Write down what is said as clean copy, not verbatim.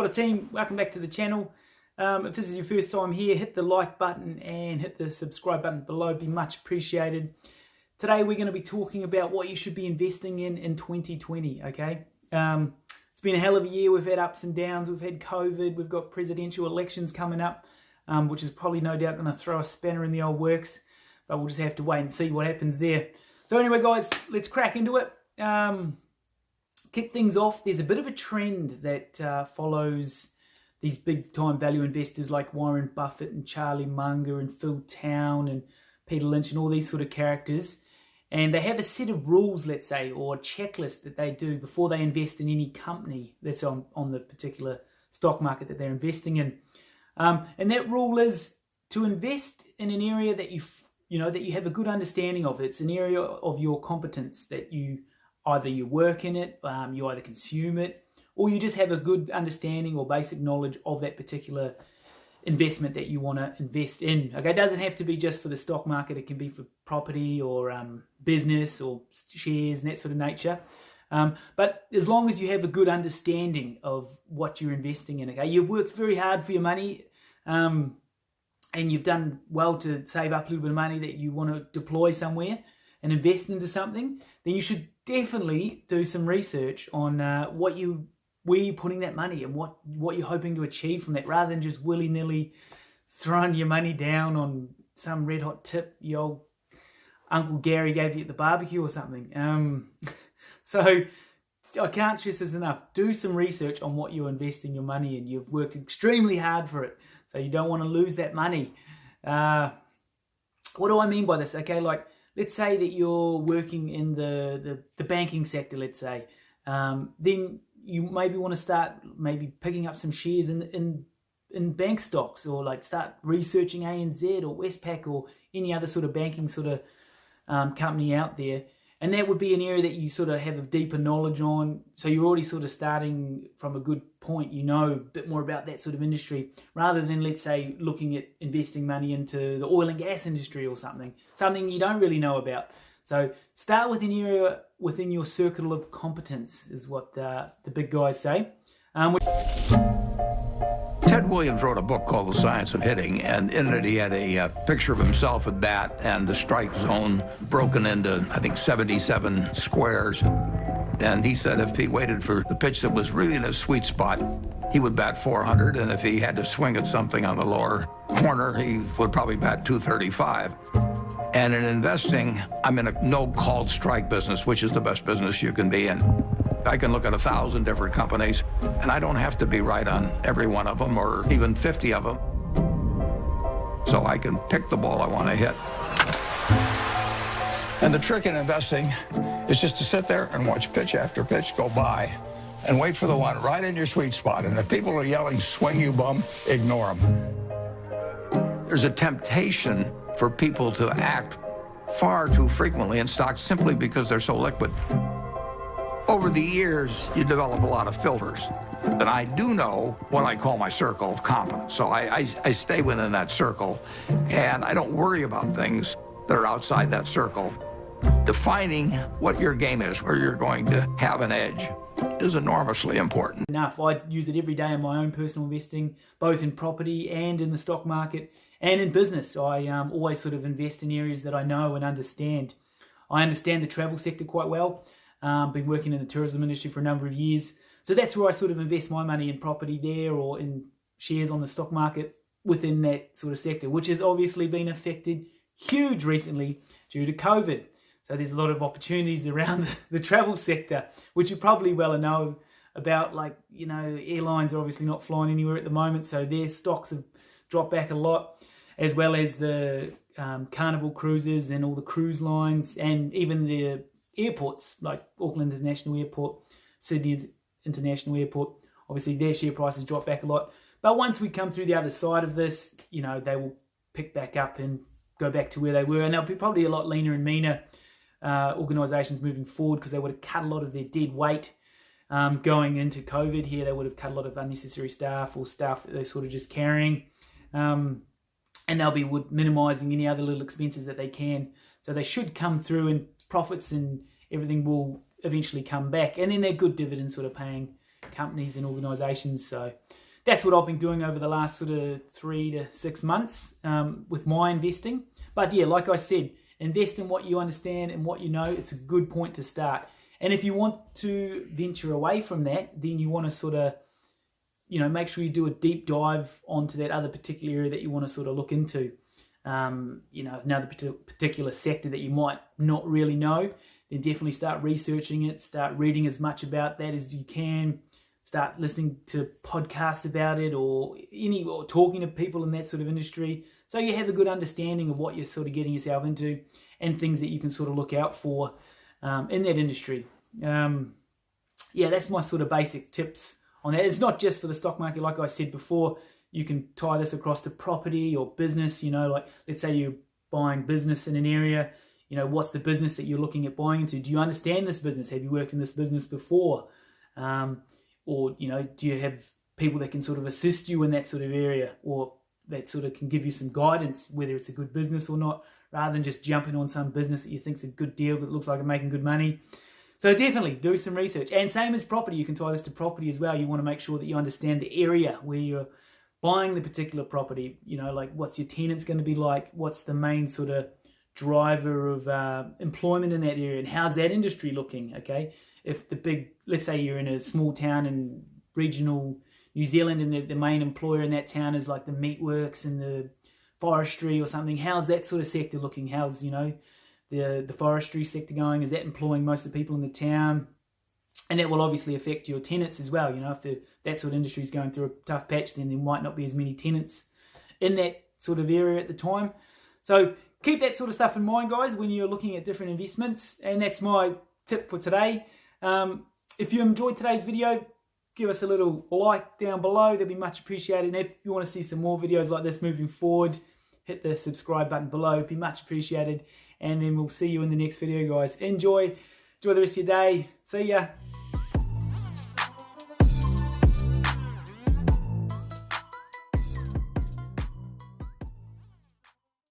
Kia ora team, welcome back to the channel. If this is your first time here, hit the like button and hit the subscribe button below, it'd be much appreciated. Today we're going to be talking about what you should be investing in 2020, okay? It's been a hell of a year. We've had ups and downs, we've had COVID, we've got presidential elections coming up, which is probably no doubt going to throw a spanner in the old works, but we'll just have to wait and see what happens there. So anyway guys, let's crack into it. Kick things off, there's a bit of a trend that follows these big time value investors like Warren Buffett and Charlie Munger and Phil Town and Peter Lynch and all these sort of characters. And they have a set of rules, let's say, or a checklist that they do before they invest in any company that's on the particular stock market that they're investing in. And that rule is to invest in an area that that you have a good understanding of. It's an area of your competence that you work in it, you either consume it, or you just have a good understanding or basic knowledge of that particular investment that you want to invest in. Okay, it doesn't have to be just for the stock market. It can be for property or business or shares and that sort of nature. But as long as you have a good understanding of what you're investing in, okay, you've worked very hard for your money, and you've done well to save up a little bit of money that you want to deploy somewhere and invest into something, then you should definitely do some research on where you're putting that money and what you're hoping to achieve from that, rather than just willy-nilly throwing your money down on some red hot tip your old Uncle Gary gave you at the barbecue or something. So I can't stress this enough. Do some research on what you're investing your money in. You've worked extremely hard for it, so you don't want to lose that money. What do I mean by this? Okay, like let's say that you're working in the banking sector, let's say. Then you maybe want to start maybe picking up some shares in bank stocks, or like start researching ANZ or Westpac or any other sort of banking sort of company out there. And that would be an area that you sort of have a deeper knowledge on. So you're already sort of starting from a good point. You know a bit more about that sort of industry, rather than, let's say, looking at investing money into the oil and gas industry or something you don't really know about. So start with an area within your circle of competence, is what the big guys say. Ted Williams wrote a book called The Science of Hitting, and in it he had a picture of himself at bat and the strike zone broken into, I think, 77 squares. And he said if he waited for the pitch that was really in his sweet spot, he would bat 400, and if he had to swing at something on the lower corner, he would probably bat 235. And in investing, I'm in a no-called strike business, which is the best business you can be in. I can look at 1,000 different companies, and I don't have to be right on every one of them, or even 50 of them. So I can pick the ball I want to hit. And the trick in investing is just to sit there and watch pitch after pitch go by and wait for the one right in your sweet spot. And if people are yelling, "Swing, you bum," ignore them. There's a temptation for people to act far too frequently in stocks simply because they're so liquid. Over the years, you develop a lot of filters. And I do know what I call my circle of competence. So I stay within that circle, and I don't worry about things that are outside that circle. Defining what your game is, where you're going to have an edge, is enormously important. Enough. I use it every day in my own personal investing, both in property and in the stock market and in business. I always sort of invest in areas that I know and understand. I understand the travel sector quite well. Been working in the tourism industry for a number of years. So that's where I sort of invest my money, in property there or in shares on the stock market within that sort of sector, which has obviously been affected huge recently due to COVID. So there's a lot of opportunities around the travel sector, which you probably well know about. Like, airlines are obviously not flying anywhere at the moment, so their stocks have dropped back a lot, as well as the Carnival cruises and all the cruise lines, and even the airports like Auckland International Airport, Sydney International Airport. Obviously their share prices dropped back a lot. But once we come through the other side of this, they will pick back up and go back to where they were. And they'll be probably a lot leaner and meaner organisations moving forward, because they would have cut a lot of their dead weight going into COVID here. They would have cut a lot of unnecessary staff or staff that they're sort of just carrying. And they'll be minimising any other little expenses that they can. So they should come through, and profits and everything will eventually come back. And then they're good dividend sort of paying companies and organizations. So that's what I've been doing over the last sort of 3 to 6 months with my investing. But yeah, like I said, invest in what you understand and what you know. It's a good point to start. And if you want to venture away from that, then you want to sort of, make sure you do a deep dive onto that other particular area that you want to sort of look into. Another particular sector that you might not really know, then definitely start researching it, start reading as much about that as you can, start listening to podcasts about it or talking to people in that sort of industry, so you have a good understanding of what you're sort of getting yourself into and things that you can sort of look out for in that industry. That's my sort of basic tips on that. It's not just for the stock market. Like I said before, you can tie this across to property or business. Like let's say you're buying business in an area. What's the business that you're looking at buying into? Do you understand this business? Have you worked in this business before? Or do you have people that can sort of assist you in that sort of area, or that sort of can give you some guidance whether it's a good business or not, rather than just jumping on some business that you think's a good deal that looks like it's making good money. So definitely do some research. And same as property, you can tie this to property as well. You want to make sure that you understand the area where you're buying the particular property. Like what's your tenants going to be like? What's the main sort of driver of employment in that area, and how's that industry looking? Okay, if let's say you're in a small town in regional New Zealand, and the main employer in that town is like the meatworks and the forestry or something, how's that sort of sector looking? How's the forestry sector going? Is that employing most of the people in the town? And that will obviously affect your tenants as well. If that sort of industry is going through a tough patch, then there might not be as many tenants in that sort of area at the time. So keep that sort of stuff in mind, guys, when you're looking at different investments. And that's my tip for today. If you enjoyed today's video, give us a little like down below. That'd be much appreciated. And if you want to see some more videos like this moving forward, hit the subscribe button below. It'd be much appreciated. And then we'll see you in the next video, guys. Enjoy the rest of your day. See ya.